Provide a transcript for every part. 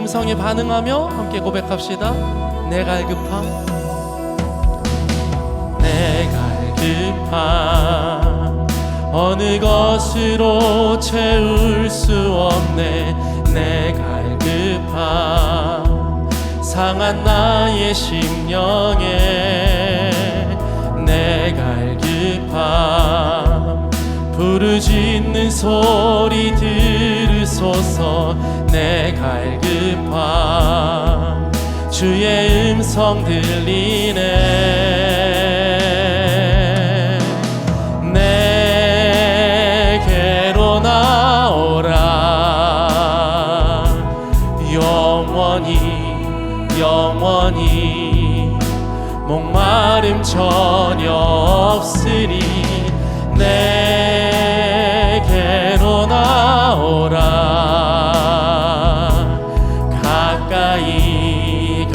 음성에 반응하며 함께 고백합시다. 내 갈급함, 내 갈급함 어느 것으로 채울 수 없네. 내 갈급함 상한 나의 심령에 내 갈급함 부르짖는 소리 들으소서. 내 갈급함 주의 음성 들리네. 내게로 나오라. 영원히 목마름 전혀 없으니 내게로 나오라. 가까이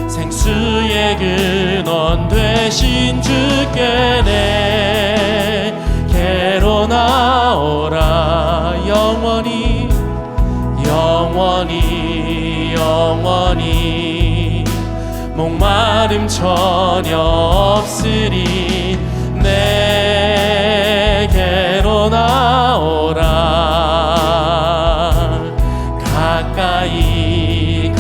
생수의 근원 되신 주께 내게로 나오라. 영원히 목마름 전혀 없으리. 내게로 나오라. 가까이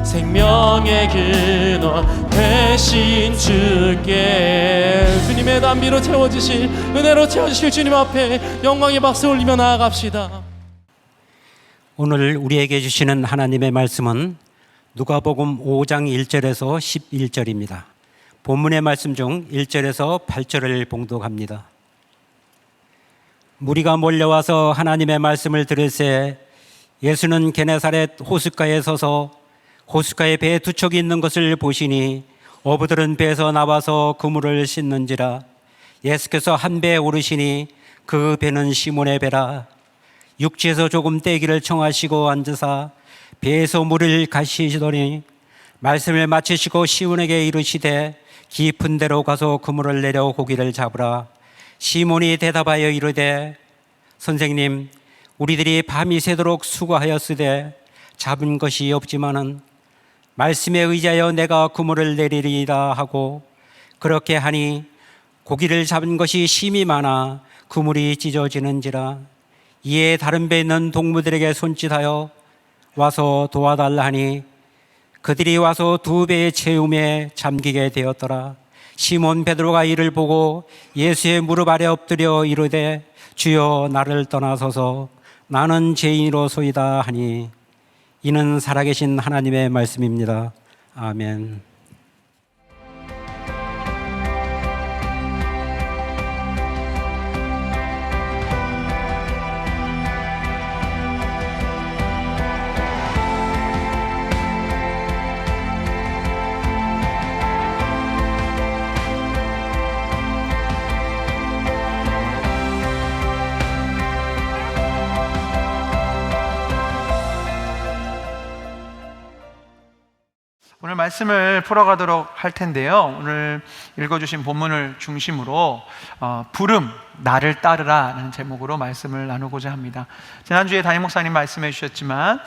생명의 근원 되신 주께 주님의 담비로 채워주실, 은혜로 채워주실 주님 앞에 영광의 박수 올리며 나아갑시다. 오늘 우리에게 주시는 하나님의 말씀은 누가복음 5장 1절에서 11절입니다. 본문의 말씀 중 1절에서 8절을 봉독합니다. 무리가 몰려와서 하나님의 말씀을 들을새 예수는 게네사렛 호숫가에 서서 호숫가에 배 두 척이 있는 것을 보시니 어부들은 배에서 나와서 그물을 씻는지라. 예수께서 한 배에 오르시니 그 배는 시몬의 배라. 육지에서 조금 떼기를 청하시고 앉으사 배에서 물을 가시시더니 말씀을 마치시고 시몬에게 이르시되 깊은 데로 가서 그물을 내려 고기를 잡으라. 시몬이 대답하여 이르되 선생님, 우리들이 밤이 새도록 수고하였으되 잡은 것이 없지만은 말씀에 의지하여 내가 그물을 내리리이다 하고, 그렇게 하니 고기를 잡은 것이 심히 많아 그물이 찢어지는지라. 이에 다른 배에 있는 동무들에게 손짓하여 와서 도와달라 하니 그들이 와서 두 배의 채움에 잠기게 되었더라. 시몬 베드로가 이를 보고 예수의 무릎 아래 엎드려 이르되 주여, 나를 떠나소서, 나는 죄인이로소이다 하니, 이는 살아계신 하나님의 말씀입니다. 아멘. 오늘 말씀을 풀어가도록 할 텐데요. 오늘 읽어주신 본문을 중심으로 부름, 나를 따르라는 제목으로 말씀을 나누고자 합니다. 지난주에 담임 목사님 말씀해 주셨지만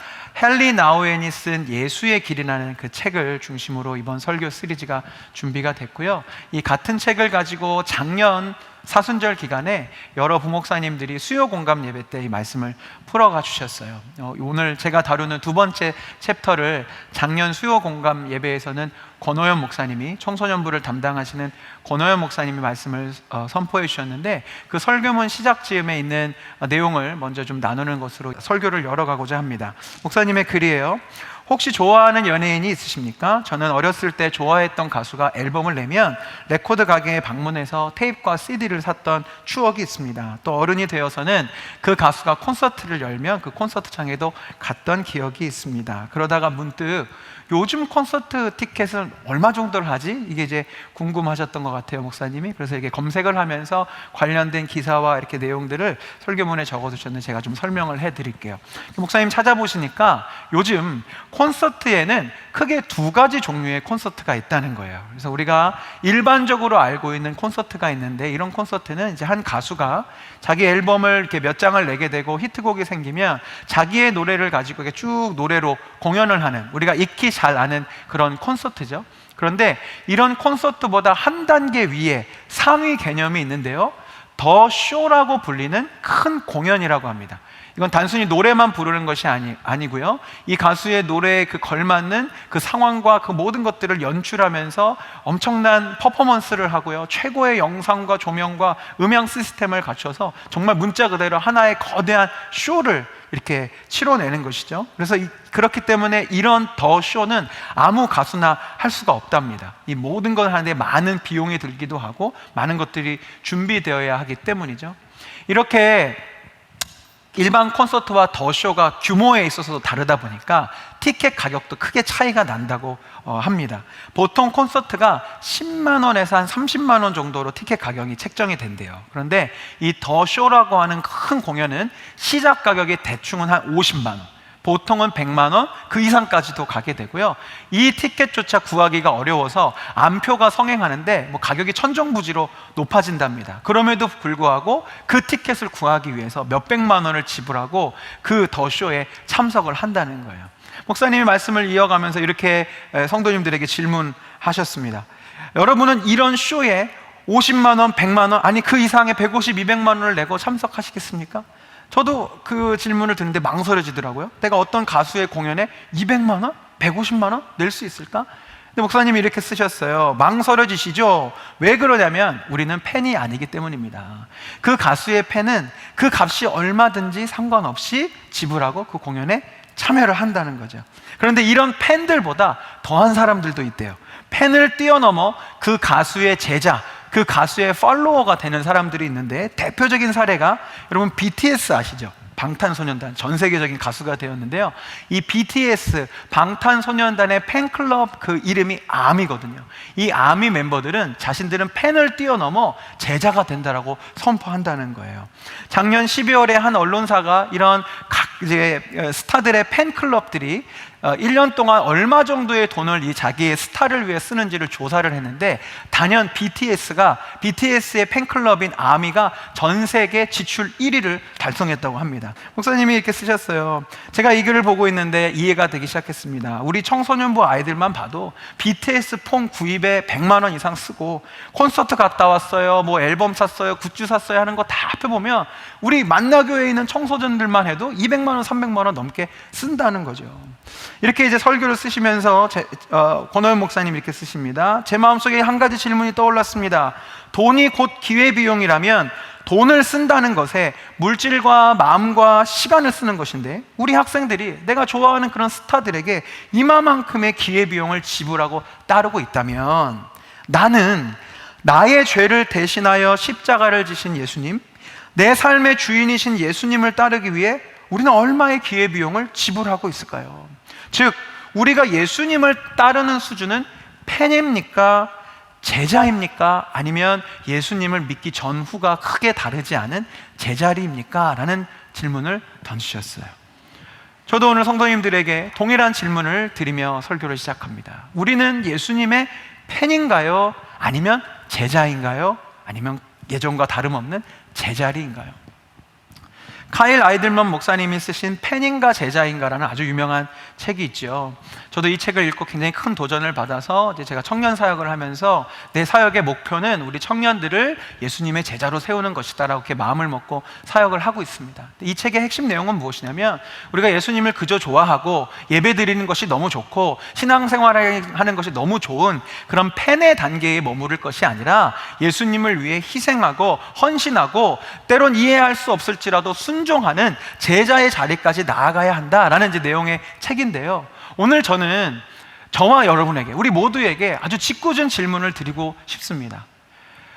헨리 나우엔이 쓴 예수의 길이라는 그 책을 중심으로 이번 설교 시리즈가 준비가 됐고요. 이 같은 책을 가지고 작년 사순절 기간에 여러 부목사님들이 수요 공감 예배 때 이 말씀을 풀어가 주셨어요. 오늘 제가 다루는 두 번째 챕터를 작년 수요 공감 예배에서는 권호연 목사님이, 청소년부를 담당하시는 권호연 목사님이 말씀을 선포해 주셨는데, 그 설교문 시작 즈음에 있는 내용을 먼저 좀 나누는 것으로 설교를 열어가고자 합니다. 목사님의 글이에요. 혹시 좋아하는 연예인이 있으십니까? 저는 어렸을 때 좋아했던 가수가 앨범을 내면 레코드 가게에 방문해서 테이프와 CD를 샀던 추억이 있습니다. 또 어른이 되어서는 그 가수가 콘서트를 열면 그 콘서트장에도 갔던 기억이 있습니다. 그러다가 문득 요즘 콘서트 티켓은 얼마 정도를 하지? 이게 이제 궁금하셨던 것 같아요, 목사님이. 그래서 이게 검색을 하면서 관련된 기사와 이렇게 내용들을 설교문에 적어두셨는데 제가 좀 설명을 해드릴게요. 목사님 찾아보시니까 요즘 콘서트에는 크게 두 가지 종류의 콘서트가 있다는 거예요. 그래서 우리가 일반적으로 알고 있는 콘서트가 있는데, 이런 콘서트는 이제 한 가수가 자기 앨범을 이렇게 몇 장을 내게 되고 히트곡이 생기면 자기의 노래를 가지고 이렇게 쭉 노래로 공연을 하는, 우리가 익히 잘 아는 그런 콘서트죠. 그런데 이런 콘서트보다 한 단계 위에 상위 개념이 있는데요, 더 쇼라고 불리는 큰 공연이라고 합니다. 이건 단순히 노래만 부르는 것이 아니고요, 이 가수의 노래에 그 걸맞는 그 상황과 그 모든 것들을 연출하면서 엄청난 퍼포먼스를 하고요, 최고의 영상과 조명과 음향 시스템을 갖춰서 정말 문자 그대로 하나의 거대한 쇼를 이렇게 치러내는 것이죠. 그래서 그렇기 때문에 이런 더 쇼는 아무 가수나 할 수가 없답니다. 이 모든 걸 하는데 많은 비용이 들기도 하고 많은 것들이 준비되어야 하기 때문이죠. 이렇게 일반 콘서트와 더 쇼가 규모에 있어서도 다르다 보니까 티켓 가격도 크게 차이가 난다고 합니다. 보통 콘서트가 10만 원에서 한 30만 원 정도로 티켓 가격이 책정이 된대요. 그런데 이 더 쇼라고 하는 큰 공연은 시작 가격이 대충은 한 50만 원, 보통은 100만 원, 그 이상까지도 가게 되고요. 이 티켓조차 구하기가 어려워서 암표가 성행하는데 가격이 천정부지로 높아진답니다. 그럼에도 불구하고 그 티켓을 구하기 위해서 몇백만 원을 지불하고 그 더 쇼에 참석을 한다는 거예요. 목사님이 말씀을 이어가면서 이렇게 성도님들에게 질문하셨습니다. 여러분은 이런 쇼에 50만 원, 100만 원, 아니 그 이상의 150, 200만 원을 내고 참석하시겠습니까? 저도 그 질문을 듣는데 망설여지더라고요. 내가 어떤 가수의 공연에 200만 원? 150만 원? 낼 수 있을까? 근데 목사님이 이렇게 쓰셨어요. 망설여지시죠? 왜 그러냐면 우리는 팬이 아니기 때문입니다. 그 가수의 팬은 그 값이 얼마든지 상관없이 지불하고 그 공연에 참여를 한다는 거죠. 그런데 이런 팬들보다 더한 사람들도 있대요. 팬을 뛰어넘어 그 가수의 제자, 그 가수의 팔로워가 되는 사람들이 있는데, 대표적인 사례가 여러분 BTS 아시죠? 방탄소년단, 전 세계적인 가수가 되었는데요, 이 BTS 방탄소년단의 팬클럽 그 이름이 아미거든요. 이 아미 멤버들은 자신들은 팬을 뛰어넘어 제자가 된다라고 선포한다는 거예요. 작년 12월에 한 언론사가 이런 각 이제 스타들의 팬클럽들이 1년 동안 얼마 정도의 돈을 이 자기의 스타를 위해 쓰는지를 조사를 했는데, 단연 BTS의 팬클럽인 아미가 전 세계 지출 1위를 달성했다고 합니다. 목사님이 이렇게 쓰셨어요. 제가 이 글을 보고 있는데 이해가 되기 시작했습니다. 우리 청소년부 아이들만 봐도 BTS 폰 구입에 100만 원 이상 쓰고, 콘서트 갔다 왔어요, 뭐 앨범 샀어요, 굿즈 샀어요 하는 거 다 합해보면 우리 만나교회에 있는 청소년들만 해도 200만 원, 300만 원 넘게 쓴다는 거죠. 이렇게 이제 설교를 쓰시면서 권호연 목사님 이렇게 쓰십니다. 제 마음속에 한 가지 질문이 떠올랐습니다. 돈이 곧 기회비용이라면 돈을 쓴다는 것에 물질과 마음과 시간을 쓰는 것인데, 우리 학생들이 내가 좋아하는 그런 스타들에게 이마만큼의 기회비용을 지불하고 따르고 있다면, 나는 나의 죄를 대신하여 십자가를 지신 예수님, 내 삶의 주인이신 예수님을 따르기 위해 우리는 얼마의 기회비용을 지불하고 있을까요? 즉, 우리가 예수님을 따르는 수준은 팬입니까? 제자입니까? 아니면 예수님을 믿기 전후가 크게 다르지 않은 제자리입니까? 라는 질문을 던지셨어요. 저도 오늘 성도님들에게 동일한 질문을 드리며 설교를 시작합니다. 우리는 예수님의 팬인가요? 아니면 제자인가요? 아니면 예전과 다름없는 제자리인가요? 카일 아이들먼 목사님이 쓰신 팬인가 제자인가라는 아주 유명한 책이 있죠. 저도 이 책을 읽고 굉장히 큰 도전을 받아서 이제 제가 청년 사역을 하면서 내 사역의 목표는 우리 청년들을 예수님의 제자로 세우는 것이다라고 이렇게 마음을 먹고 사역을 하고 있습니다. 이 책의 핵심 내용은 무엇이냐면, 우리가 예수님을 그저 좋아하고 예배 드리는 것이 너무 좋고 신앙생활을 하는 것이 너무 좋은 그런 팬의 단계에 머무를 것이 아니라, 예수님을 위해 희생하고 헌신하고 때론 이해할 수 없을지라도 순종하는 제자의 자리까지 나아가야 한다라는 이제 내용의 책인데요, 오늘 저는 저와 여러분에게, 우리 모두에게 아주 짓궂은 질문을 드리고 싶습니다.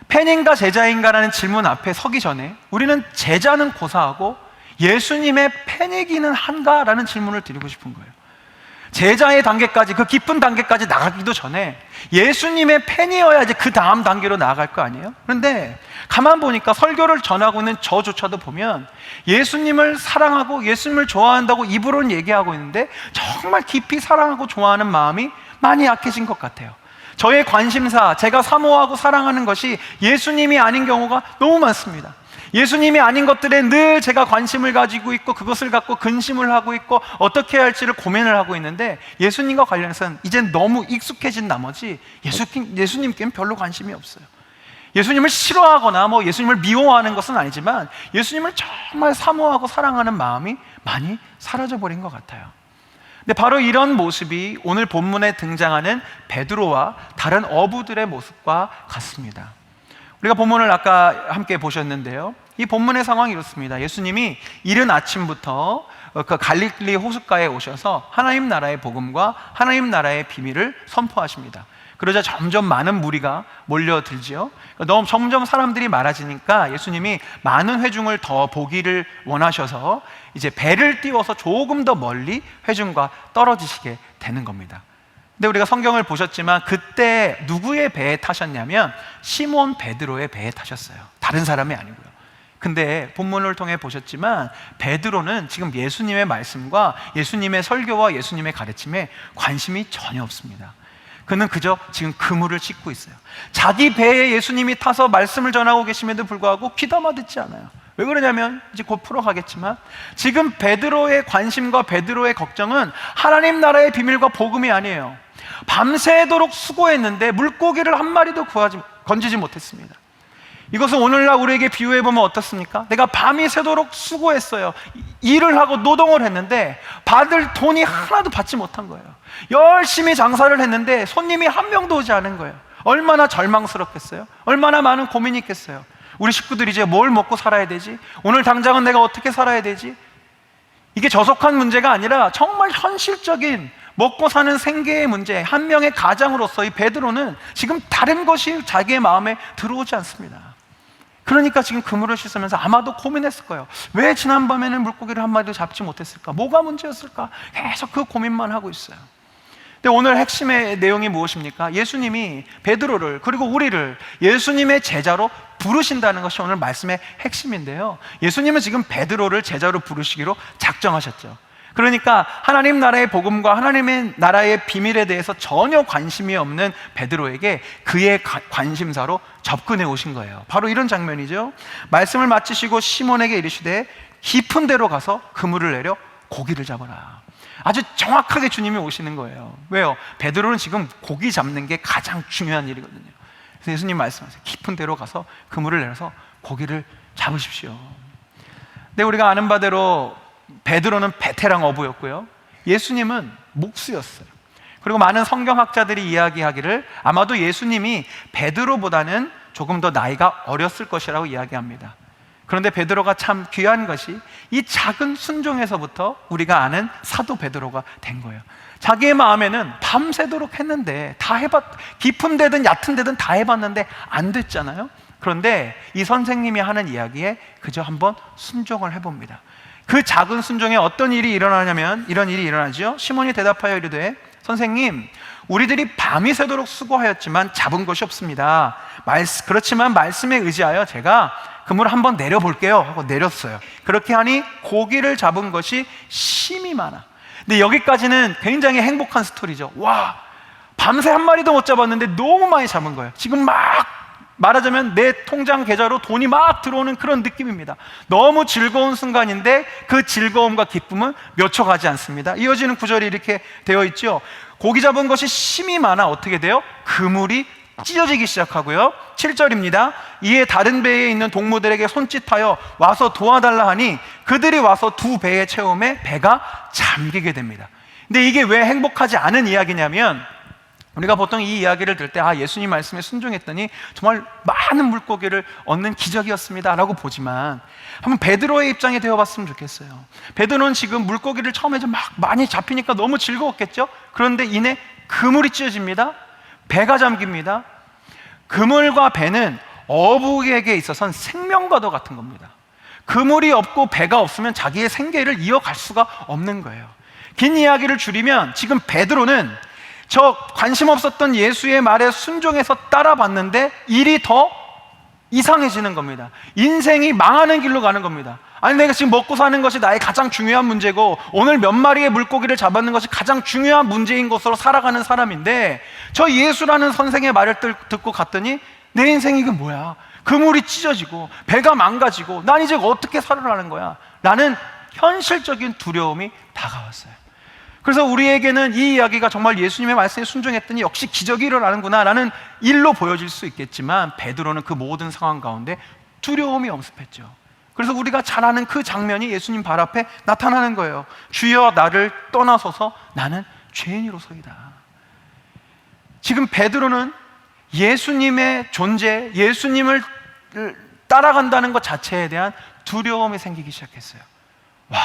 팬인가 제자인가라는 질문 앞에 서기 전에 우리는 제자는 고사하고 예수님의 팬이기는 한가라는 질문을 드리고 싶은 거예요. 제자의 단계까지, 그 깊은 단계까지 나가기도 전에 예수님의 팬이어야 이제 그 다음 단계로 나아갈 거 아니에요? 그런데 가만 보니까 설교를 전하고 있는 저조차도 보면 예수님을 사랑하고 예수님을 좋아한다고 입으로는 얘기하고 있는데 정말 깊이 사랑하고 좋아하는 마음이 많이 약해진 것 같아요. 저의 관심사, 제가 사모하고 사랑하는 것이 예수님이 아닌 경우가 너무 많습니다. 예수님이 아닌 것들에 늘 제가 관심을 가지고 있고 그것을 갖고 근심을 하고 있고 어떻게 해야 할지를 고민을 하고 있는데 예수님과 관련해서는 이젠 너무 익숙해진 나머지 예수님께는 별로 관심이 없어요. 예수님을 싫어하거나 뭐 예수님을 미워하는 것은 아니지만 예수님을 정말 사모하고 사랑하는 마음이 많이 사라져버린 것 같아요. 근데 바로 이런 모습이 오늘 본문에 등장하는 베드로와 다른 어부들의 모습과 같습니다. 우리가 본문을 아까 함께 보셨는데요, 이 본문의 상황이 이렇습니다. 예수님이 이른 아침부터 그 갈릴리 호숫가에 오셔서 하나님 나라의 복음과 하나님 나라의 비밀을 선포하십니다. 그러자 점점 많은 무리가 몰려들지요. 너무 점점 사람들이 많아지니까 예수님이 많은 회중을 더 보기를 원하셔서 이제 배를 띄워서 조금 더 멀리 회중과 떨어지시게 되는 겁니다. 근데 우리가 성경을 보셨지만 그때 누구의 배에 타셨냐면 시몬 베드로의 배에 타셨어요. 다른 사람이 아니고요. 근데 본문을 통해 보셨지만 베드로는 지금 예수님의 말씀과 예수님의 설교와 예수님의 가르침에 관심이 전혀 없습니다. 그는 그저 지금 그물을 찢고 있어요. 자기 배에 예수님이 타서 말씀을 전하고 계심에도 불구하고 귀담아 듣지 않아요. 왜 그러냐면 이제 곧 풀어가겠지만 지금 베드로의 관심과 베드로의 걱정은 하나님 나라의 비밀과 복음이 아니에요. 밤새도록 수고했는데 물고기를 한 마리도 건지지 못했습니다. 이것은 오늘날 우리에게 비유해보면 어떻습니까? 내가 밤이 새도록 수고했어요. 일을 하고 노동을 했는데 받을 돈이 하나도 받지 못한 거예요. 열심히 장사를 했는데 손님이 한 명도 오지 않은 거예요. 얼마나 절망스럽겠어요? 얼마나 많은 고민이 있겠어요? 우리 식구들이 이제 뭘 먹고 살아야 되지? 오늘 당장은 내가 어떻게 살아야 되지? 이게 저속한 문제가 아니라 정말 현실적인 먹고 사는 생계의 문제, 한 명의 가장으로서 이 베드로는 지금 다른 것이 자기의 마음에 들어오지 않습니다. 그러니까 지금 그물을 씻으면서 아마도 고민했을 거예요. 왜 지난밤에는 물고기를 한 마리도 잡지 못했을까? 뭐가 문제였을까? 계속 그 고민만 하고 있어요. 근데 오늘 핵심의 내용이 무엇입니까? 예수님이 베드로를 그리고 우리를 예수님의 제자로 부르신다는 것이 오늘 말씀의 핵심인데요, 예수님은 지금 베드로를 제자로 부르시기로 작정하셨죠. 그러니까 하나님 나라의 복음과 하나님의 나라의 비밀에 대해서 전혀 관심이 없는 베드로에게 그의 관심사로 접근해 오신 거예요. 바로 이런 장면이죠. 말씀을 마치시고 시몬에게 이르시되 깊은 데로 가서 그물을 내려 고기를 잡아라. 아주 정확하게 주님이 오시는 거예요. 왜요? 베드로는 지금 고기 잡는 게 가장 중요한 일이거든요. 그래서 예수님 말씀하세요. 깊은 데로 가서 그물을 내려서 고기를 잡으십시오. 근데 우리가 아는 바대로 베드로는 베테랑 어부였고요, 예수님은 목수였어요. 그리고 많은 성경학자들이 이야기하기를 아마도 예수님이 베드로보다는 조금 더 나이가 어렸을 것이라고 이야기합니다. 그런데 베드로가 참 귀한 것이 이 작은 순종에서부터 우리가 아는 사도 베드로가 된 거예요. 자기의 마음에는 밤새도록 했는데 깊은 데든 얕은 데든 다 해봤는데 안 됐잖아요. 그런데 이 선생님이 하는 이야기에 그저 한번 순종을 해봅니다. 그 작은 순종에 어떤 일이 일어나냐면 이런 일이 일어나죠. 시몬이 대답하여 이르되 선생님, 우리들이 밤이 새도록 수고하였지만 잡은 것이 없습니다. 그렇지만 말씀에 의지하여 제가 그물을 한번 내려볼게요 하고 내렸어요. 그렇게 하니 고기를 잡은 것이 심이 많아. 근데 여기까지는 굉장히 행복한 스토리죠. 와, 밤새 한 마리도 못 잡았는데 너무 많이 잡은 거예요. 지금 막 말하자면 내 통장 계좌로 돈이 막 들어오는 그런 느낌입니다. 너무 즐거운 순간인데 그 즐거움과 기쁨은 몇 초 가지 않습니다. 이어지는 구절이 이렇게 되어 있죠. 고기 잡은 것이 심이 많아 어떻게 돼요? 그물이 찢어지기 시작하고요. 7절입니다. 이에 다른 배에 있는 동무들에게 손짓하여 와서 도와달라 하니 그들이 와서 두 배의 채움에 배가 잠기게 됩니다. 근데 이게 왜 행복하지 않은 이야기냐면, 우리가 보통 이 이야기를 들을 때 예수님 말씀에 순종했더니 정말 많은 물고기를 얻는 기적이었습니다 라고 보지만, 한번 베드로의 입장에 되어봤으면 좋겠어요. 베드로는 지금 물고기를 처음에 좀 막 많이 잡히니까 너무 즐거웠겠죠. 그런데 이내 그물이 찢어집니다. 배가 잠깁니다. 그물과 배는 어부에게 있어서는 생명과도 같은 겁니다. 그물이 없고 배가 없으면 자기의 생계를 이어갈 수가 없는 거예요. 긴 이야기를 줄이면 지금 베드로는 저 관심 없었던 예수의 말에 순종해서 따라봤는데 일이 더 이상해지는 겁니다. 인생이 망하는 길로 가는 겁니다. 아니, 내가 지금 먹고 사는 것이 나의 가장 중요한 문제고 오늘 몇 마리의 물고기를 잡았는 것이 가장 중요한 문제인 것으로 살아가는 사람인데 저 예수라는 선생의 말을 듣고 갔더니 내 인생이 이게 뭐야? 그물이 찢어지고 배가 망가지고 난 이제 어떻게 살아가는 거야? 라는 현실적인 두려움이 다가왔어요. 그래서 우리에게는 이 이야기가 정말 예수님의 말씀에 순종했더니 역시 기적이 일어나는구나 라는 일로 보여질 수 있겠지만 베드로는 그 모든 상황 가운데 두려움이 엄습했죠. 그래서 우리가 잘 아는 그 장면이 예수님 발 앞에 나타나는 거예요. 주여 나를 떠나소서 나는 죄인으로서이다. 지금 베드로는 예수님의 존재, 예수님을 따라간다는 것 자체에 대한 두려움이 생기기 시작했어요. 와,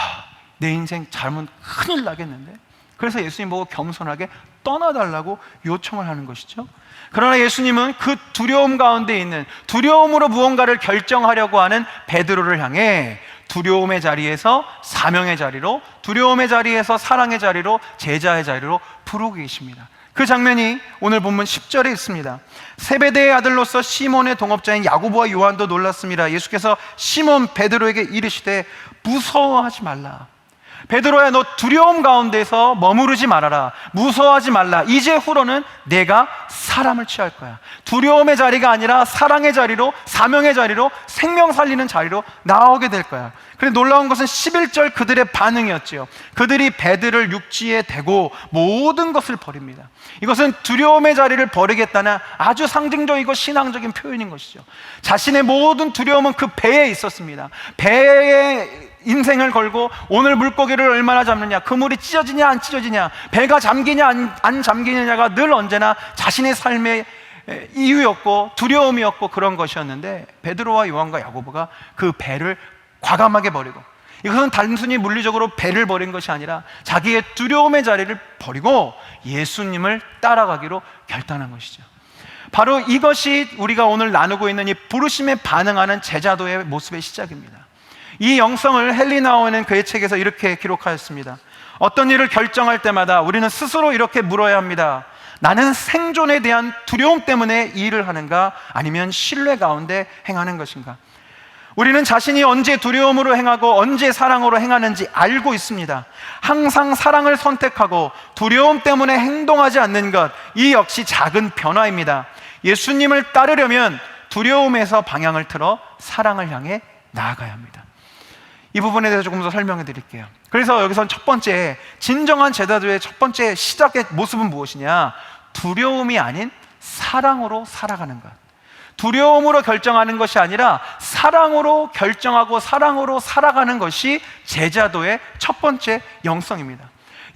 내 인생 잘못 큰일 나겠는데? 그래서 예수님 보고 겸손하게 떠나달라고 요청을 하는 것이죠. 그러나 예수님은 그 두려움 가운데 있는, 두려움으로 무언가를 결정하려고 하는 베드로를 향해 두려움의 자리에서 사명의 자리로, 두려움의 자리에서 사랑의 자리로, 제자의 자리로 부르고 계십니다. 그 장면이 오늘 본문 10절에 있습니다. 세베대의 아들로서 시몬의 동업자인 야고보와 요한도 놀랐습니다. 예수께서 시몬 베드로에게 이르시되 무서워하지 말라. 베드로야, 너 두려움 가운데서 머무르지 말아라. 무서워하지 말라. 이제 후로는 내가 사람을 취할 거야. 두려움의 자리가 아니라 사랑의 자리로, 사명의 자리로, 생명 살리는 자리로 나오게 될 거야. 그런데 놀라운 것은 11절 그들의 반응이었지요. 그들이 베드를 육지에 대고 모든 것을 버립니다. 이것은 두려움의 자리를 버리겠다는 아주 상징적이고 신앙적인 표현인 것이죠. 자신의 모든 두려움은 그 배에 있었습니다. 배에 인생을 걸고 오늘 물고기를 얼마나 잡느냐, 그물이 찢어지냐 안 찢어지냐, 배가 잠기냐 안 잠기느냐가 늘 언제나 자신의 삶의 이유였고 두려움이었고 그런 것이었는데 베드로와 요한과 야고보가 그 배를 과감하게 버리고, 이것은 단순히 물리적으로 배를 버린 것이 아니라 자기의 두려움의 자리를 버리고 예수님을 따라가기로 결단한 것이죠. 바로 이것이 우리가 오늘 나누고 있는 이 부르심에 반응하는 제자도의 모습의 시작입니다. 이 영성을 헨리 나우엔은 그의 책에서 이렇게 기록하였습니다. 어떤 일을 결정할 때마다 우리는 스스로 이렇게 물어야 합니다. 나는 생존에 대한 두려움 때문에 이 일을 하는가, 아니면 신뢰 가운데 행하는 것인가? 우리는 자신이 언제 두려움으로 행하고 언제 사랑으로 행하는지 알고 있습니다. 항상 사랑을 선택하고 두려움 때문에 행동하지 않는 것, 이 역시 작은 변화입니다. 예수님을 따르려면 두려움에서 방향을 틀어 사랑을 향해 나아가야 합니다. 이 부분에 대해서 조금 더 설명해 드릴게요. 그래서 여기서 첫 번째, 진정한 제자도의 첫 번째 시작의 모습은 무엇이냐? 두려움이 아닌 사랑으로 살아가는 것. 두려움으로 결정하는 것이 아니라 사랑으로 결정하고 사랑으로 살아가는 것이 제자도의 첫 번째 영성입니다.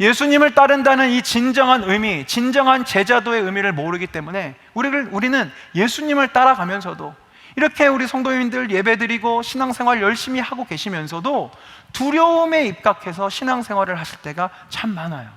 예수님을 따른다는 이 진정한 의미, 진정한 제자도의 의미를 모르기 때문에 우리는 예수님을 따라가면서도 이렇게 우리 성도님들 예배드리고 신앙생활 열심히 하고 계시면서도 두려움에 입각해서 신앙생활을 하실 때가 참 많아요.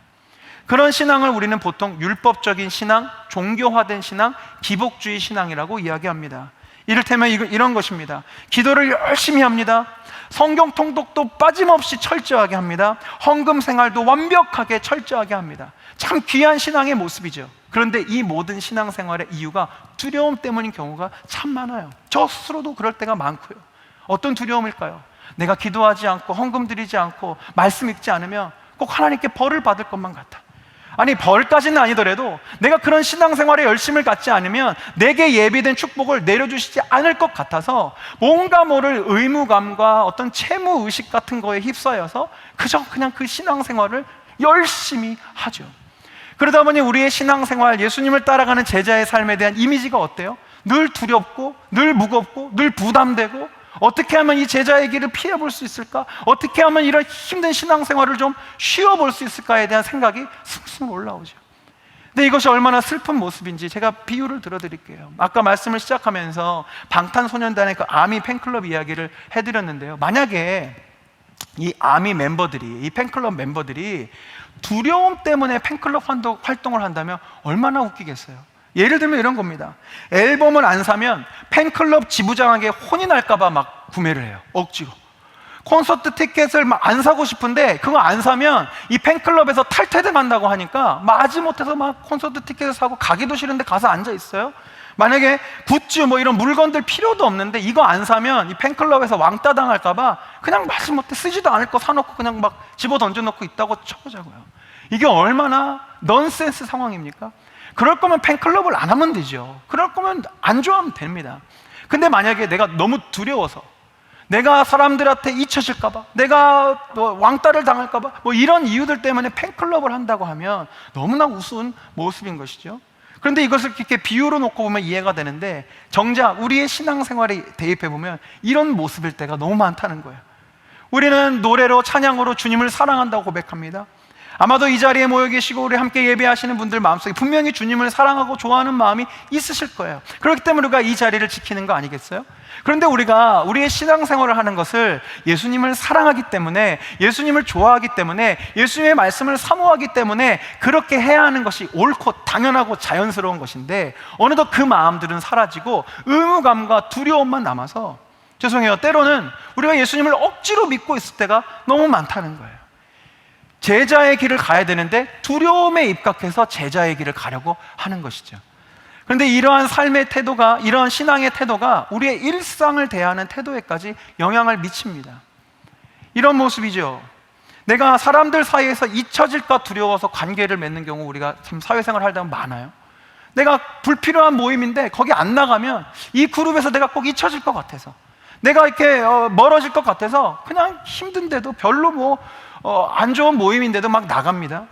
그런 신앙을 우리는 보통 율법적인 신앙, 종교화된 신앙, 기복주의 신앙이라고 이야기합니다. 이를테면 이런 것입니다. 기도를 열심히 합니다. 성경 통독도 빠짐없이 철저하게 합니다. 헌금 생활도 완벽하게 철저하게 합니다. 참 귀한 신앙의 모습이죠. 그런데 이 모든 신앙생활의 이유가 두려움 때문인 경우가 참 많아요. 저 스스로도 그럴 때가 많고요. 어떤 두려움일까요? 내가 기도하지 않고 헌금 드리지 않고 말씀 읽지 않으면 꼭 하나님께 벌을 받을 것만 같아. 아니, 벌까지는 아니더라도 내가 그런 신앙생활에 열심을 갖지 않으면 내게 예비된 축복을 내려주시지 않을 것 같아서 뭔가 모를 의무감과 어떤 채무의식 같은 거에 휩싸여서 그냥 그 신앙생활을 열심히 하죠. 그러다 보니 우리의 신앙생활, 예수님을 따라가는 제자의 삶에 대한 이미지가 어때요? 늘 두렵고 늘 무겁고 늘 부담되고, 어떻게 하면 이 제자의 길을 피해볼 수 있을까? 어떻게 하면 이런 힘든 신앙생활을 좀 쉬어볼 수 있을까에 대한 생각이 숭숭 올라오죠. 근데 이것이 얼마나 슬픈 모습인지 제가 비유를 들어드릴게요. 아까 말씀을 시작하면서 방탄소년단의 그 아미 팬클럽 이야기를 해드렸는데요. 만약에 이 아미 멤버들이, 이 팬클럽 멤버들이 두려움 때문에 팬클럽 활동을 한다면 얼마나 웃기겠어요. 예를 들면 이런 겁니다. 앨범을 안 사면 팬클럽 지부장에게 혼이 날까봐 막 구매를 해요. 억지로. 콘서트 티켓을 막 안 사고 싶은데 그거 안 사면 이 팬클럽에서 탈퇴당한다고 하니까 마지못해서 막 콘서트 티켓을 사고 가기도 싫은데 가서 앉아 있어요. 만약에 굿즈 뭐 이런 물건들 필요도 없는데 이거 안 사면 이 팬클럽에서 왕따 당할까봐 그냥 마지못해 쓰지도 않을 거 사놓고 그냥 막 집어 던져놓고 있다고 쳐보자고요. 이게 얼마나 넌센스 상황입니까? 그럴 거면 팬클럽을 안 하면 되죠. 그럴 거면 안 좋아하면 됩니다. 근데 만약에 내가 너무 두려워서, 내가 사람들한테 잊혀질까봐, 내가 뭐 왕따를 당할까봐 뭐 이런 이유들 때문에 팬클럽을 한다고 하면 너무나 우스운 모습인 것이죠. 그런데 이것을 이렇게 비유로 놓고 보면 이해가 되는데, 정작 우리의 신앙생활에 대입해 보면 이런 모습일 때가 너무 많다는 거예요. 우리는 노래로, 찬양으로 주님을 사랑한다고 고백합니다. 아마도 이 자리에 모여 계시고 우리 함께 예배하시는 분들 마음속에 분명히 주님을 사랑하고 좋아하는 마음이 있으실 거예요. 그렇기 때문에 우리가 이 자리를 지키는 거 아니겠어요? 그런데 우리가 우리의 신앙생활을 하는 것을 예수님을 사랑하기 때문에, 예수님을 좋아하기 때문에, 예수님의 말씀을 사모하기 때문에 그렇게 해야 하는 것이 옳고 당연하고 자연스러운 것인데, 어느덧 그 마음들은 사라지고 의무감과 두려움만 남아서, 죄송해요, 때로는 우리가 예수님을 억지로 믿고 있을 때가 너무 많다는 거예요. 제자의 길을 가야 되는데 두려움에 입각해서 제자의 길을 가려고 하는 것이죠. 그런데 이러한 삶의 태도가, 이러한 신앙의 태도가 우리의 일상을 대하는 태도에까지 영향을 미칩니다. 이런 모습이죠. 내가 사람들 사이에서 잊혀질까 두려워서 관계를 맺는 경우 우리가 참 사회생활 할 때 많아요. 내가 불필요한 모임인데 거기 안 나가면 이 그룹에서 내가 꼭 잊혀질 것 같아서, 내가 이렇게 멀어질 것 같아서 그냥 힘든데도 별로 안 좋은 모임인데도 막 나갑니다.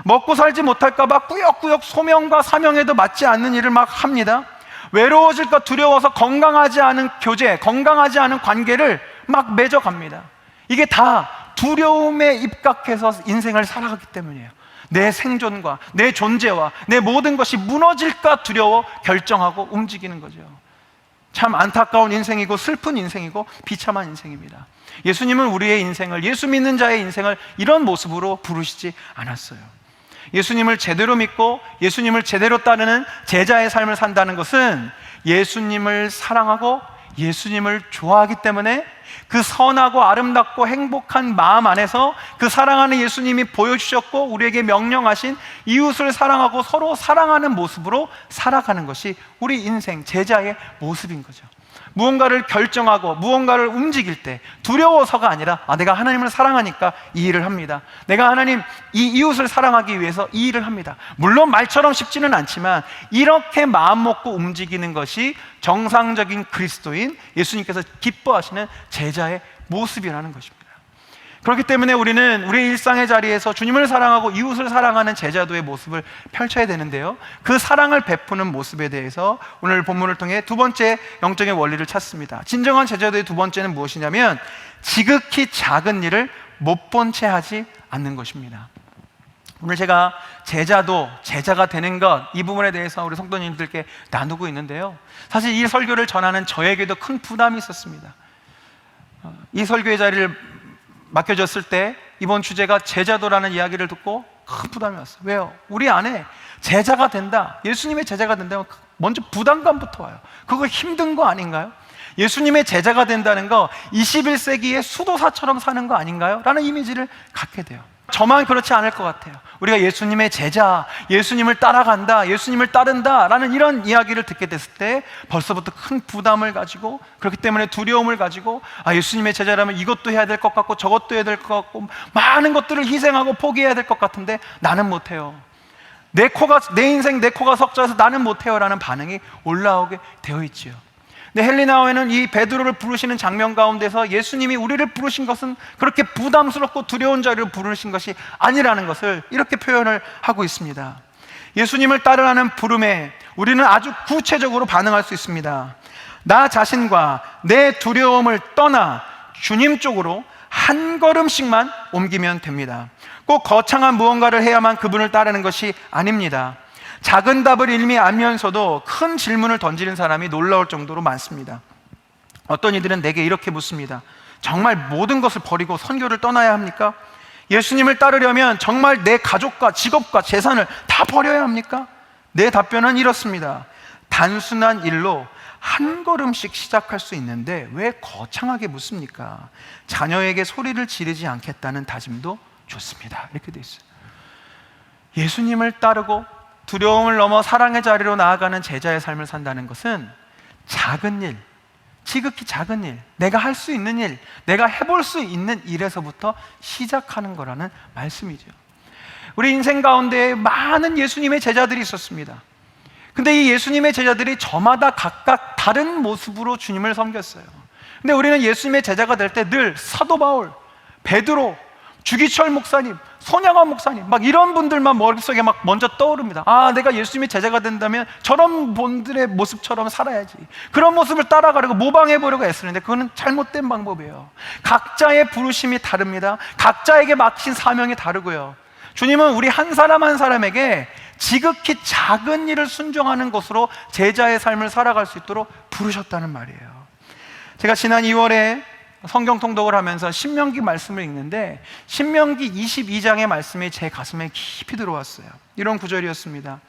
먹고 살지 못할까봐 꾸역꾸역 소명과 사명에도 맞지 않는 일을 막 합니다. 외로워질까 두려워서 건강하지 않은 교제, 건강하지 않은 관계를 막 맺어갑니다. 이게 다 두려움에 입각해서 인생을 살아가기 때문이에요. 내 생존과 내 존재와 내 모든 것이 무너질까 두려워 결정하고 움직이는 거죠. 참 안타까운 인생이고 슬픈 인생이고 비참한 인생입니다. 예수님은 우리의 인생을, 예수 믿는 자의 인생을 이런 모습으로 부르시지 않았어요. 예수님을 제대로 믿고 예수님을 제대로 따르는 제자의 삶을 산다는 것은 예수님을 사랑하고 예수님을 좋아하기 때문에 그 선하고 아름답고 행복한 마음 안에서 그 사랑하는 예수님이 보여주셨고 우리에게 명령하신 이웃을 사랑하고 서로 사랑하는 모습으로 살아가는 것이 우리 인생 제자의 모습인 거죠. 무언가를 결정하고 무언가를 움직일 때 두려워서가 아니라 내가 하나님을 사랑하니까 이 일을 합니다. 내가 하나님 이 이웃을 사랑하기 위해서 이 일을 합니다. 물론 말처럼 쉽지는 않지만 이렇게 마음 먹고 움직이는 것이 정상적인 그리스도인 예수님께서 기뻐하시는 제자의 모습이라는 것입니다. 그렇기 때문에 우리는 우리의 일상의 자리에서 주님을 사랑하고 이웃을 사랑하는 제자도의 모습을 펼쳐야 되는데요, 그 사랑을 베푸는 모습에 대해서 오늘 본문을 통해 두 번째 영적인 원리를 찾습니다. 진정한 제자도의 두 번째는 무엇이냐면 지극히 작은 일을 못 본 채 하지 않는 것입니다. 오늘 제가 제자도, 제자가 되는 것, 이 부분에 대해서 우리 성도님들께 나누고 있는데요, 사실 이 설교를 전하는 저에게도 큰 부담이 있었습니다. 이 설교의 자리를 맡겨졌을 때 이번 주제가 제자도라는 이야기를 듣고 큰 부담이 왔어요. 왜요? 우리 안에 제자가 된다, 예수님의 제자가 된다면 먼저 부담감부터 와요. 그거 힘든 거 아닌가요? 예수님의 제자가 된다는 거 21세기의 수도사처럼 사는 거 아닌가요? 라는 이미지를 갖게 돼요. 저만 그렇지 않을 것 같아요. 우리가 예수님의 제자, 예수님을 따라간다, 예수님을 따른다 라는 이런 이야기를 듣게 됐을 때 벌써부터 큰 부담을 가지고, 그렇기 때문에 두려움을 가지고 예수님의 제자라면 이것도 해야 될 것 같고 저것도 해야 될 것 같고 많은 것들을 희생하고 포기해야 될 것 같은데 나는 못해요. 내 인생 내 코가 석자여서 나는 못해요 라는 반응이 올라오게 되어 있지요. 근데 헬리나오에는 이 베드로를 부르시는 장면 가운데서 예수님이 우리를 부르신 것은 그렇게 부담스럽고 두려운 자리를 부르신 것이 아니라는 것을 이렇게 표현을 하고 있습니다. 예수님을 따르라는 부름에 우리는 아주 구체적으로 반응할 수 있습니다. 나 자신과 내 두려움을 떠나 주님 쪽으로 한 걸음씩만 옮기면 됩니다. 꼭 거창한 무언가를 해야만 그분을 따르는 것이 아닙니다. 작은 답을 이미 알면서도 큰 질문을 던지는 사람이 놀라울 정도로 많습니다. 어떤 이들은 내게 이렇게 묻습니다. 정말 모든 것을 버리고 선교를 떠나야 합니까? 예수님을 따르려면 정말 내 가족과 직업과 재산을 다 버려야 합니까? 내 답변은 이렇습니다. 단순한 일로 한 걸음씩 시작할 수 있는데 왜 거창하게 묻습니까? 자녀에게 소리를 지르지 않겠다는 다짐도 좋습니다. 이렇게 돼 있어요. 예수님을 따르고 두려움을 넘어 사랑의 자리로 나아가는 제자의 삶을 산다는 것은 작은 일, 지극히 작은 일, 내가 할 수 있는 일, 내가 해볼 수 있는 일에서부터 시작하는 거라는 말씀이죠. 우리 인생 가운데 많은 예수님의 제자들이 있었습니다. 근데 이 예수님의 제자들이 저마다 각각 다른 모습으로 주님을 섬겼어요. 근데 우리는 예수님의 제자가 될 때 늘 사도 바울, 베드로, 주기철 목사님, 손양원 목사님 막 이런 분들만 머릿속에 막 먼저 떠오릅니다. 아, 내가 예수님의 제자가 된다면 저런 분들의 모습처럼 살아야지. 그런 모습을 따라가려고 모방해보려고 애쓰는데 그거는 잘못된 방법이에요. 각자의 부르심이 다릅니다. 각자에게 맡긴 사명이 다르고요. 주님은 우리 한 사람 한 사람에게 지극히 작은 일을 순종하는 것으로 제자의 삶을 살아갈 수 있도록 부르셨다는 말이에요. 제가 지난 2월에 성경 통독을 하면서 신명기 말씀을 읽는데 신명기 22장의 말씀이 제 가슴에 깊이 들어왔어요. 이런 구절이었습니다.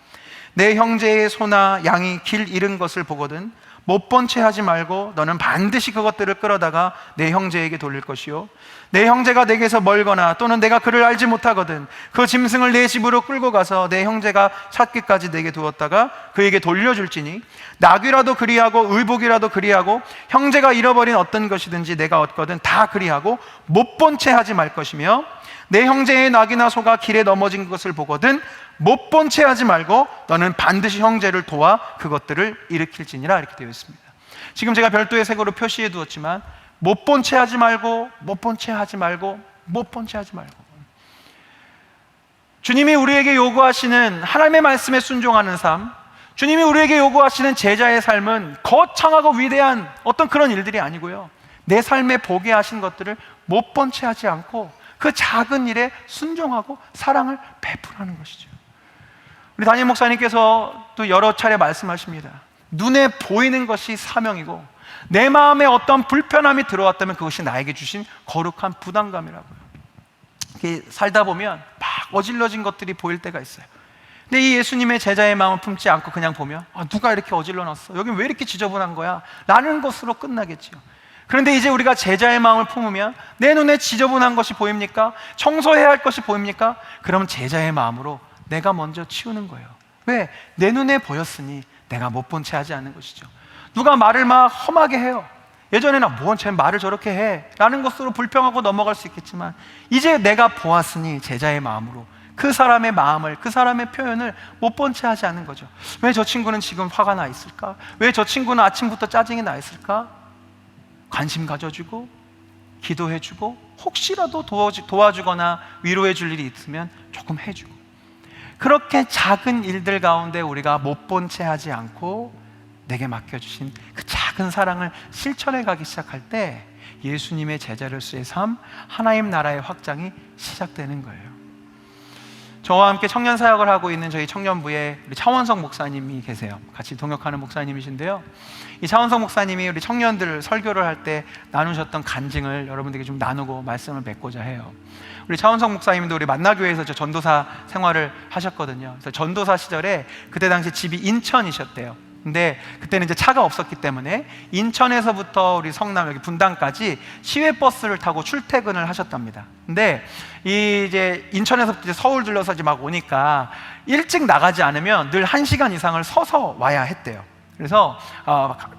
내 형제의 소나 양이 길 잃은 것을 보거든 못 본 채 하지 말고 너는 반드시 그것들을 끌어다가 내 형제에게 돌릴 것이요 내 형제가 내게서 멀거나 또는 내가 그를 알지 못하거든 그 짐승을 내 집으로 끌고 가서 내 형제가 찾기까지 내게 두었다가 그에게 돌려줄지니 나귀라도 그리하고 의복이라도 그리하고 형제가 잃어버린 어떤 것이든지 내가 얻거든 다 그리하고 못 본 채 하지 말 것이며 내 형제의 낙이나 소가 길에 넘어진 것을 보거든 못 본 채 하지 말고 너는 반드시 형제를 도와 그것들을 일으킬지니라 이렇게 되어 있습니다. 지금 제가 별도의 색으로 표시해 두었지만 못 본 채 하지 말고 못 본 채 하지 말고 못 본 채 하지 말고 주님이 우리에게 요구하시는 하나님의 말씀에 순종하는 삶, 주님이 우리에게 요구하시는 제자의 삶은 거창하고 위대한 어떤 그런 일들이 아니고요, 내 삶에 보게 하신 것들을 못 본 채 하지 않고 그 작은 일에 순종하고 사랑을 베풀하는 것이죠. 우리 담임 목사님께서 또 여러 차례 말씀하십니다. 눈에 보이는 것이 사명이고 내 마음에 어떤 불편함이 들어왔다면 그것이 나에게 주신 거룩한 부담감이라고요. 이렇게 살다 보면 막 어질러진 것들이 보일 때가 있어요. 근데 이 예수님의 제자의 마음을 품지 않고 그냥 보면 누가 이렇게 어질러 놨어? 여긴 왜 이렇게 지저분한 거야? 라는 것으로 끝나겠지요. 그런데 이제 우리가 제자의 마음을 품으면 내 눈에 지저분한 것이 보입니까? 청소해야 할 것이 보입니까? 그럼 제자의 마음으로 내가 먼저 치우는 거예요. 왜? 내 눈에 보였으니 내가 못 본 채 하지 않는 것이죠. 누가 말을 막 험하게 해요. 예전에는 뭔 쟤 말을 저렇게 해 라는 것으로 불평하고 넘어갈 수 있겠지만 이제 내가 보았으니 제자의 마음으로 그 사람의 마음을, 그 사람의 표현을 못 본 채 하지 않는 거죠. 왜 저 친구는 지금 화가 나 있을까? 왜 저 친구는 아침부터 짜증이 나 있을까? 관심 가져주고 기도해주고 혹시라도 도와주거나 위로해줄 일이 있으면 조금 해주고, 그렇게 작은 일들 가운데 우리가 못 본 채 하지 않고 내게 맡겨주신 그 작은 사랑을 실천해 가기 시작할 때 예수님의 제자로서의 삶, 하나님 나라의 확장이 시작되는 거예요. 저와 함께 청년 사역을 하고 있는 저희 청년부에 우리 차원석 목사님이 계세요. 같이 동역하는 목사님이신데요, 이 차원석 목사님이 우리 청년들 설교를 할 때 나누셨던 간증을 여러분들에게 좀 나누고 말씀을 맺고자 해요. 우리 차원석 목사님도 우리 만나교회에서 저 전도사 생활을 하셨거든요. 그래서 전도사 시절에 그때 당시 집이 인천이셨대요. 근데 그때는 이제 차가 없었기 때문에 인천에서부터 우리 성남 여기 분당까지 시외버스를 타고 출퇴근을 하셨답니다. 근데 이제 인천에서부터 이제 서울 들러서 이제 막 오니까 일찍 나가지 않으면 늘 1시간 이상을 서서 와야 했대요. 그래서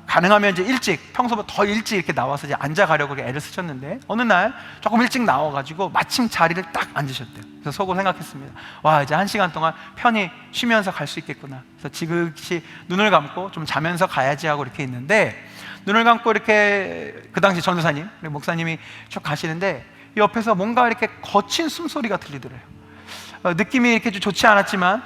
가능하면 이제 일찍, 평소보다 더 일찍 이렇게 나와서 이제 앉아 가려고 애를 쓰셨는데 어느 날 조금 일찍 나와가지고 마침 자리를 딱 앉으셨대요. 그래서 속으로 생각했습니다. 와, 이제 1시간 동안 편히 쉬면서 갈 수 있겠구나. 그래서 지그시 눈을 감고 좀 자면서 가야지 하고 이렇게 있는데, 눈을 감고 이렇게 그 당시 전도사님, 목사님이 쭉 가시는데 옆에서 뭔가 이렇게 거친 숨소리가 들리더래요. 느낌이 이렇게 좋지 않았지만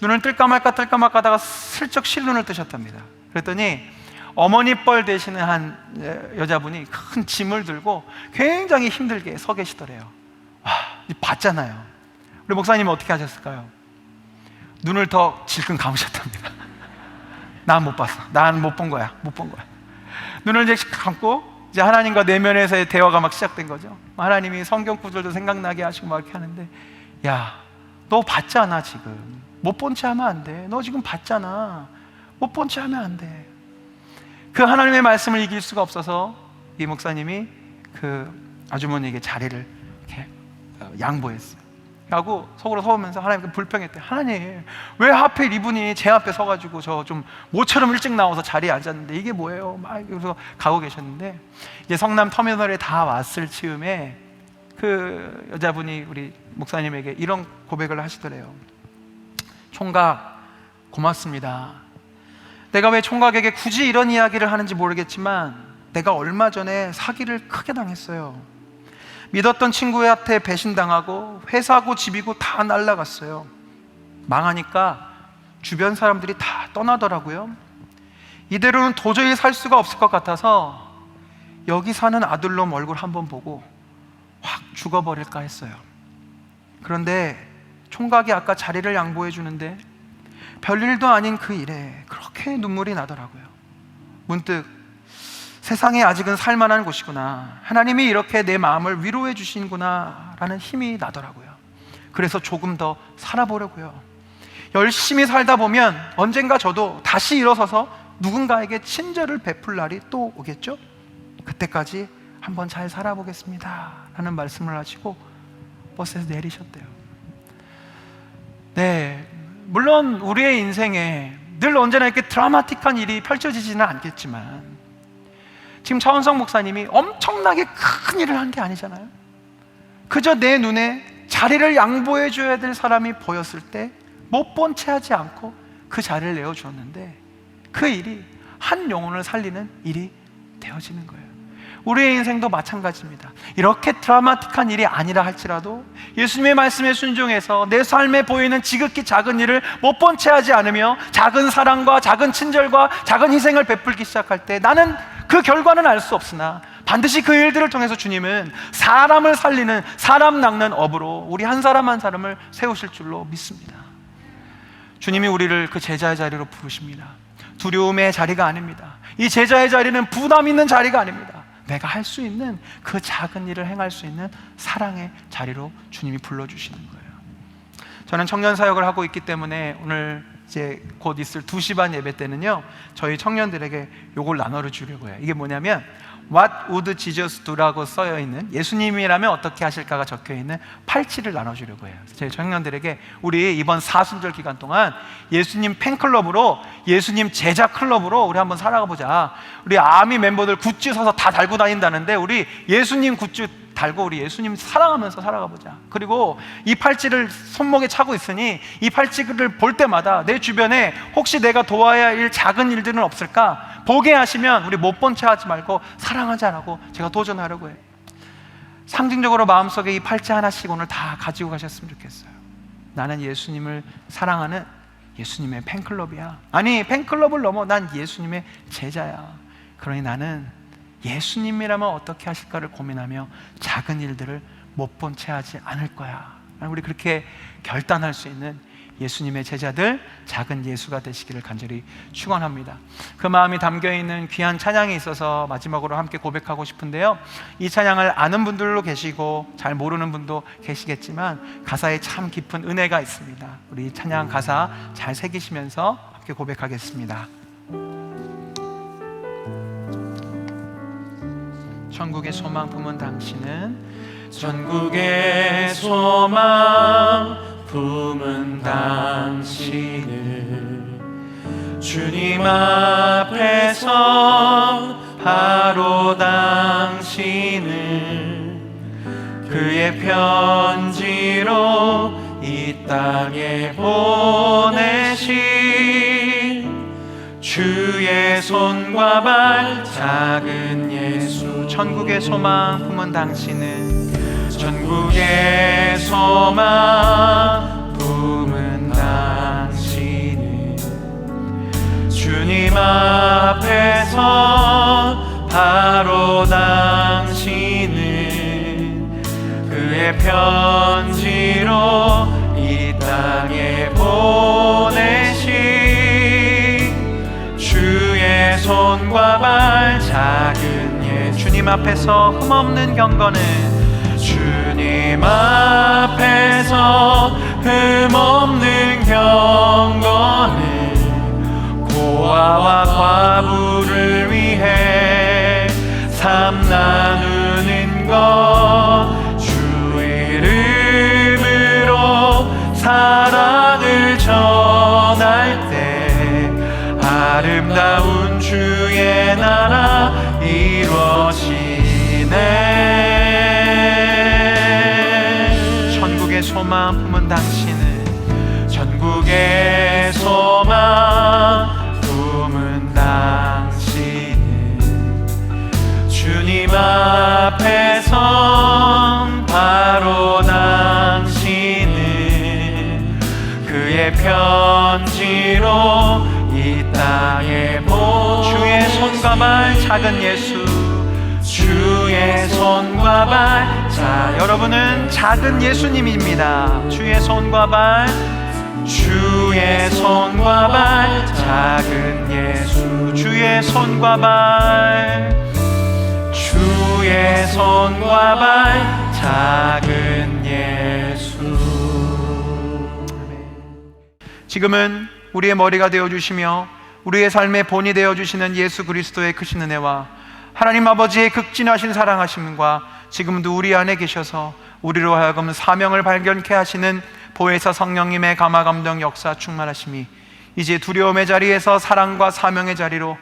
눈을 뜰까 말까 하다가 슬쩍 실눈을 뜨셨답니다. 그랬더니 어머니 뻘 되시는 한 여자분이 큰 짐을 들고 굉장히 힘들게 서 계시더래요. 와, 봤잖아요. 우리 목사님은 어떻게 하셨을까요? 눈을 더 질끈 감으셨답니다. 난 못 봤어. 난 못 본 거야. 못 본 거야. 눈을 이제 감고 이제 하나님과 내면에서의 대화가 막 시작된 거죠. 하나님이 성경 구절도 생각나게 하시고 막 이렇게 하는데, 야, 너 봤잖아. 지금 못 본 채 하면 안 돼. 너 지금 봤잖아. 못 본 채 하면 안 돼. 그 하나님의 말씀을 이길 수가 없어서 이 목사님이 그 아주머니에게 자리를 이렇게 양보했어요. 하고 속으로 서우면서 하나님께 불평했대. 하나님, 왜 하필 이분이 제 앞에 서가지고 저 좀 모처럼 일찍 나와서 자리에 앉았는데 이게 뭐예요? 막 그래서 가고 계셨는데, 이제 성남 터미널에 다 왔을 즈음에 그 여자분이 우리 목사님에게 이런 고백을 하시더래요. 총각, 고맙습니다. 내가 왜 총각에게 굳이 이런 이야기를 하는지 모르겠지만 내가 얼마 전에 사기를 크게 당했어요. 믿었던 친구한테 배신당하고 회사고 집이고 다 날라갔어요. 망하니까 주변 사람들이 다 떠나더라고요. 이대로는 도저히 살 수가 없을 것 같아서 여기 사는 아들놈 얼굴 한번 보고 확 죽어버릴까 했어요. 그런데 총각이 아까 자리를 양보해 주는데 별일도 아닌 그 일에 그렇게 눈물이 나더라고요. 문득 세상에 아직은 살만한 곳이구나, 하나님이 이렇게 내 마음을 위로해 주시는구나 라는 힘이 나더라고요. 그래서 조금 더 살아보려고요. 열심히 살다 보면 언젠가 저도 다시 일어서서 누군가에게 친절을 베풀 날이 또 오겠죠? 그때까지 한번 잘 살아보겠습니다 라는 말씀을 하시고 버스에서 내리셨대요. 네, 물론 우리의 인생에 늘 언제나 이렇게 드라마틱한 일이 펼쳐지지는 않겠지만 지금 차원성 목사님이 엄청나게 큰 일을 한 게 아니잖아요. 그저 내 눈에 자리를 양보해 줘야 될 사람이 보였을 때 못 본 채 하지 않고 그 자리를 내어주었는데 그 일이 한 영혼을 살리는 일이 되어지는 거예요. 우리의 인생도 마찬가지입니다. 이렇게 드라마틱한 일이 아니라 할지라도 예수님의 말씀에 순종해서 내 삶에 보이는 지극히 작은 일을 못 본 채 하지 않으며 작은 사랑과 작은 친절과 작은 희생을 베풀기 시작할 때 나는 그 결과는 알 수 없으나 반드시 그 일들을 통해서 주님은 사람을 살리는, 사람 낚는 업으로 우리 한 사람 한 사람을 세우실 줄로 믿습니다. 주님이 우리를 그 제자의 자리로 부르십니다. 두려움의 자리가 아닙니다. 이 제자의 자리는 부담 있는 자리가 아닙니다. 내가 할 수 있는 그 작은 일을 행할 수 있는 사랑의 자리로 주님이 불러주시는 거예요. 저는 청년 사역을 하고 있기 때문에 오늘 이제 곧 있을 2시 반 예배 때는요, 저희 청년들에게 요걸 나눠주려고 해요. 이게 뭐냐면 What would Jesus do라고 써있는, 예수님이라면 어떻게 하실까가 적혀있는 팔찌를 나눠주려고 해요. 저희 청년들에게 우리 이번 사순절 기간 동안 예수님 팬클럽으로, 예수님 제자 클럽으로 우리 한번 살아가 보자. 우리 아미 멤버들 굿즈 사서 다 달고 다닌다는데 우리 예수님 굿즈 달고 우리 예수님 사랑하면서 살아가 보자. 그리고 이 팔찌를 손목에 차고 있으니 이 팔찌를 볼 때마다 내 주변에 혹시 내가 도와야 할 작은 일들은 없을까? 보게 하시면 우리 못 본 채 하지 말고 사랑하자라고 제가 도전하려고 해요. 상징적으로 마음속에 이 팔찌 하나씩 오늘 다 가지고 가셨으면 좋겠어요. 나는 예수님을 사랑하는 예수님의 팬클럽이야. 아니, 팬클럽을 넘어 난 예수님의 제자야. 그러니 나는 예수님이라면 어떻게 하실까를 고민하며 작은 일들을 못 본 채 하지 않을 거야. 우리 그렇게 결단할 수 있는 예수님의 제자들, 작은 예수가 되시기를 간절히 축원합니다. 그 마음이 담겨있는 귀한 찬양이 있어서 마지막으로 함께 고백하고 싶은데요, 이 찬양을 아는 분들도 계시고 잘 모르는 분도 계시겠지만 가사에 참 깊은 은혜가 있습니다. 우리 찬양 가사 잘 새기시면서 함께 고백하겠습니다. 천국의 소망 품은 당신은, 전국의 소망 품은 당신을 주님 앞에서 바로 당신을 그의 편지로 이 땅에 보내신 주의 손과 발 작은 예수. 천국의 소망 품은 당신은, 전국의 소망 품은 당신은 주님 앞에서 바로 당신은 그의 편지로 이 땅에 보내신 주의 손과 발 작은 예수. 주님 앞에서 흠없는 경건은, 주님 앞에서 흠없는 경건은 고아와 과부를 위해 소망 품은 당신은 전국의 소망 품은 당신은 주님 앞에 선 바로 당신은 그의 편지로 이 땅에 주의 손과 발 작은 예수 주의 손과 발 자 여러분은 작은 예수님입니다. 주의 손과 발 주의 손과 발 작은 예수 주의 손과 발 주의 손과 발 작은 예수. 지금은 우리의 머리가 되어주시며 우리의 삶의 본이 되어주시는 예수 그리스도의 크신 은혜와 하나님 아버지의 극진하신 사랑하심과 지금도 우리 안에 계셔서 우리로 하여금 사명을 발견케 하시는 보혜사 성령님의 감화감동 역사 충만하심이 이제 두려움의 자리에서 사랑과 사명의 자리로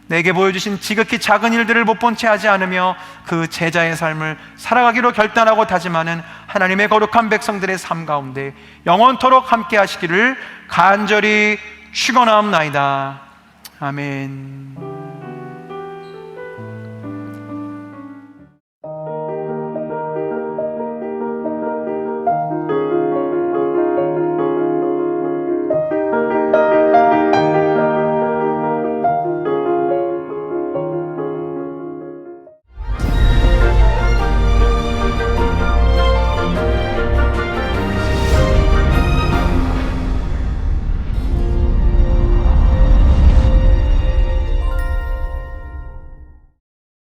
내게 보여주신 지극히 작은 일들을 못 본 채 하지 않으며 그 제자의 삶을 살아가기로 결단하고 다짐하는 하나님의 거룩한 백성들의 삶 가운데 영원토록 함께 하시기를 간절히 축원하옵나이다. 아멘.